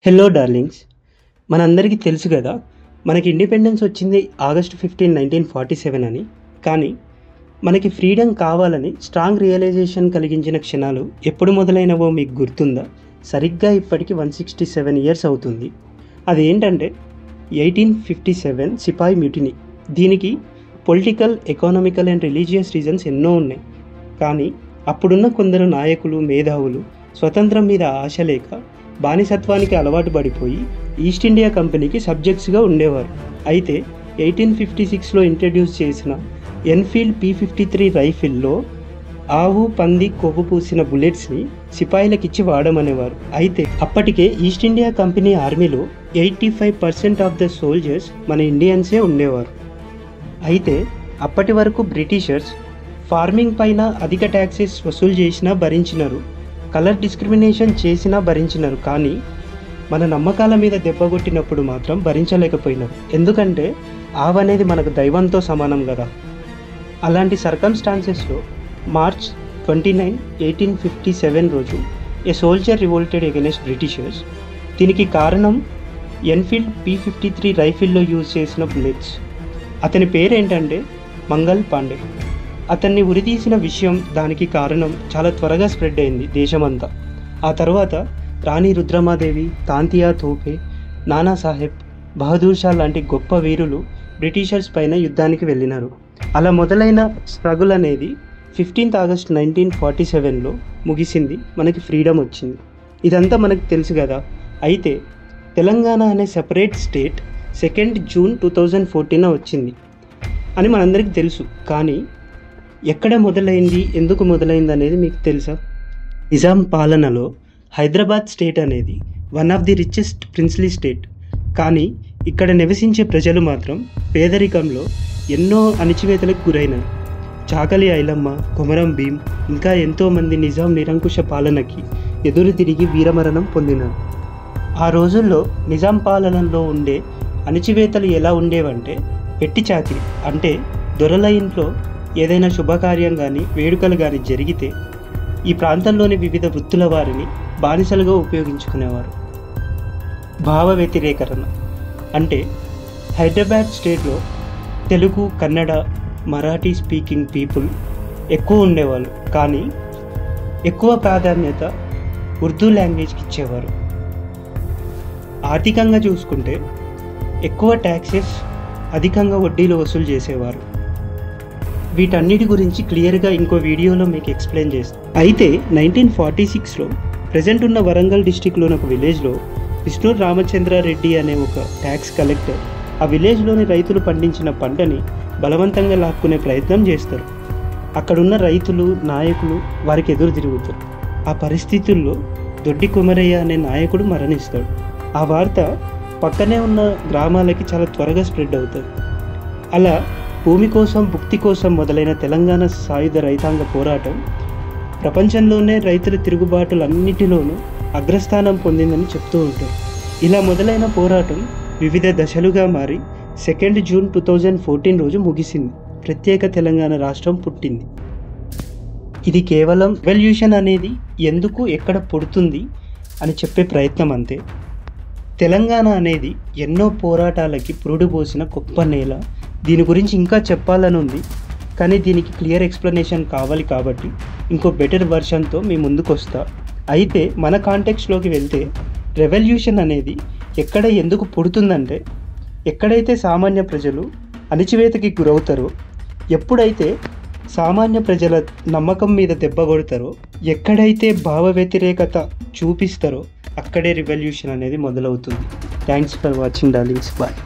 Hello darlings, మనందరికీ తెలుసు కదా, మనకి ఇండిపెండెన్స్ వచ్చింది ఆగస్ట్ 15, 1947 అని. కానీ మనకి ఫ్రీడమ్ కావాలని స్ట్రాంగ్ రియలైజేషన్ కలిగించిన క్షణాలు ఎప్పుడు మొదలైనవో మీకు గుర్తుందా? సరిగ్గా ఇప్పటికి 167 ఇయర్స్ అవుతుంది. అదేంటంటే 1857 సిపాయి మ్యూటినీ. దీనికి political, economical and religious reasons ఎన్నో ఉన్నాయి. కానీ అప్పుడున్న కొందరు నాయకులు, మేధావులు స్వతంత్రం మీద ఆశ లేక బానిసత్వానికి అలవాటు పడిపోయి ఈస్ట్ ఇండియా కంపెనీకి సబ్జెక్ట్స్గా ఉండేవారు. అయితే 1856లో ఇంట్రడ్యూస్ చేసిన ఎన్ఫీల్డ్ P53 రైఫిల్లో ఆవు, పంది కొవ్వు పూసిన బుల్లెట్స్ని సిపాయిలకిచ్చి వాడమనేవారు. అయితే అప్పటికే ఈస్ట్ ఇండియా కంపెనీ ఆర్మీలో 85% ఆఫ్ ద సోల్జర్స్ మన ఇండియన్సే ఉండేవారు. అయితే అప్పటి వరకు బ్రిటిషర్స్ ఫార్మింగ్ పైన అధిక ట్యాక్సెస్ వసూలు చేసినా భరించినారు, కలర్ డిస్క్రిమినేషన్ చేసినా భరించినారు. కానీ మన నమ్మకాల మీద దెబ్బగొట్టినప్పుడు మాత్రం భరించలేకపోయినారు. ఎందుకంటే ఆవు అనేది మనకు దైవంతో సమానం కదా. అలాంటి సర్కమ్స్టాన్సెస్లో మార్చ్ 29, 1857 రోజు ఏ సోల్జర్ రివోల్టెడ్ అగైనెస్ట్ బ్రిటిషర్స్. దీనికి కారణం ఎన్ఫీల్డ్ P53 రైఫిల్లో యూజ్ చేసిన బుల్లెట్స్. అతని పేరేంటంటే మంగల్ పాండే. అతన్ని ఉరితీసిన విషయం, దానికి కారణం చాలా త్వరగా స్ప్రెడ్ అయింది దేశమంతా. ఆ తర్వాత రాణి రుద్రమాదేవి, తాంతియా తోపే, నానాసాహెబ్, బహదూర్ షా లాంటి గొప్ప వీరులు బ్రిటిషర్స్ పైన యుద్ధానికి వెళ్ళినారు. అలా మొదలైన స్ట్రగుల్ అనేది 15th ఆగస్ట్ 1947లో ముగిసింది. మనకి ఫ్రీడమ్ వచ్చింది. ఇదంతా మనకు తెలుసు కదా. అయితే తెలంగాణ అనే సెపరేట్ స్టేట్ 2nd జూన్ 2014 వచ్చింది అని మనందరికీ తెలుసు. కానీ ఎక్కడ మొదలైంది, ఎందుకు మొదలైంది అనేది మీకు తెలుసా? నిజాం పాలనలో హైదరాబాద్ స్టేట్ అనేది one of the richest princely state. కానీ ఇక్కడ నివసించే ప్రజలు మాత్రం పేదరికంలో ఎన్నో అణిచివేతలకు గురైనారు. చాకలి ఐలమ్మ, కొమరం భీం, ఇంకా ఎంతోమంది నిజాం నిరంకుశ పాలనకి ఎదురు తిరిగి వీరమరణం పొందినారు. ఆ రోజుల్లో నిజాం పాలనలో ఉండే అణిచివేతలు ఎలా ఉండేవంటే, పెట్టి చాకిరి అంటే దొరల ఇంట్లో ఏదైనా శుభకార్యం కానీ, వేడుకలు కానీ జరిగితే ఈ ప్రాంతంలోని వివిధ వృత్తుల వారిని బానిసలుగా ఉపయోగించుకునేవారు. భావ వ్యతిరేకరణ అంటే హైదరాబాద్ స్టేట్లో తెలుగు, కన్నడ, మరాఠీ స్పీకింగ్ పీపుల్ ఎక్కువ ఉండేవాళ్ళు. కానీ ఎక్కువ ప్రాధాన్యత ఉర్దూ లాంగ్వేజ్కి ఇచ్చేవారు. ఆర్థికంగా చూసుకుంటే ఎక్కువ ట్యాక్సెస్, అధికంగా వడ్డీలు వసూలు చేసేవారు. వీటన్నిటి గురించి క్లియర్గా ఇంకో వీడియోలో మీకు ఎక్స్ప్లెయిన్ చేస్తాను. అయితే 1946లో ప్రజెంట్ ఉన్న వరంగల్ డిస్టిక్లోని ఒక విలేజ్లో విష్ణూర్ రామచంద్రారెడ్డి అనే ఒక ట్యాక్స్ కలెక్టర్ ఆ విలేజ్లోని రైతులు పండించిన పంటని బలవంతంగా లాక్కునే ప్రయత్నం చేస్తారు. అక్కడున్న రైతులు, నాయకులు వారికి ఎదురు తిరుగుతారు. ఆ పరిస్థితుల్లో దొడ్డి కొమరయ్య అనే నాయకుడు మరణిస్తాడు. ఆ వార్త పక్కనే ఉన్న గ్రామాలకి చాలా త్వరగా స్ప్రెడ్ అవుతుంది. అలా భూమి కోసం, భుక్తి కోసం మొదలైన తెలంగాణ సాయుధ రైతాంగ పోరాటం ప్రపంచంలోనే రైతుల తిరుగుబాటులన్నిటిలోనూ అగ్రస్థానం పొందిందని చెప్తూ ఉంటారు. ఇలా మొదలైన పోరాటం వివిధ దశలుగా మారి 2nd జూన్ 2014 రోజు ముగిసింది. ప్రత్యేక తెలంగాణ రాష్ట్రం పుట్టింది. ఇది కేవలం రెవల్యూషన్ అనేది ఎందుకు, ఎక్కడ పుడుతుంది అని చెప్పే ప్రయత్నం అంతే. తెలంగాణ అనేది ఎన్నో పోరాటాలకి పురుడు పోసిన గొప్ప నేల. దీని గురించి ఇంకా చెప్పాలని ఉంది, కానీ దీనికి క్లియర్ ఎక్స్ప్లెనేషన్ కావాలి. కాబట్టి ఇంకో బెటర్ వర్షన్తో మీ ముందుకు వస్తా. అయితే మన కాంటెక్స్ట్లోకి వెళ్తే రెవల్యూషన్ అనేది ఎక్కడ, ఎందుకు పుడుతుందంటే, ఎక్కడైతే సామాన్య ప్రజలు అణిచివేతకి గురవుతారో, ఎప్పుడైతే సామాన్య ప్రజల నమ్మకం మీద దెబ్బ కొడతారో, ఎక్కడైతే భావ వ్యతిరేకత చూపిస్తారో, అక్కడే రెవల్యూషన్ అనేది మొదలవుతుంది. Thanks for watching darlings. Bye.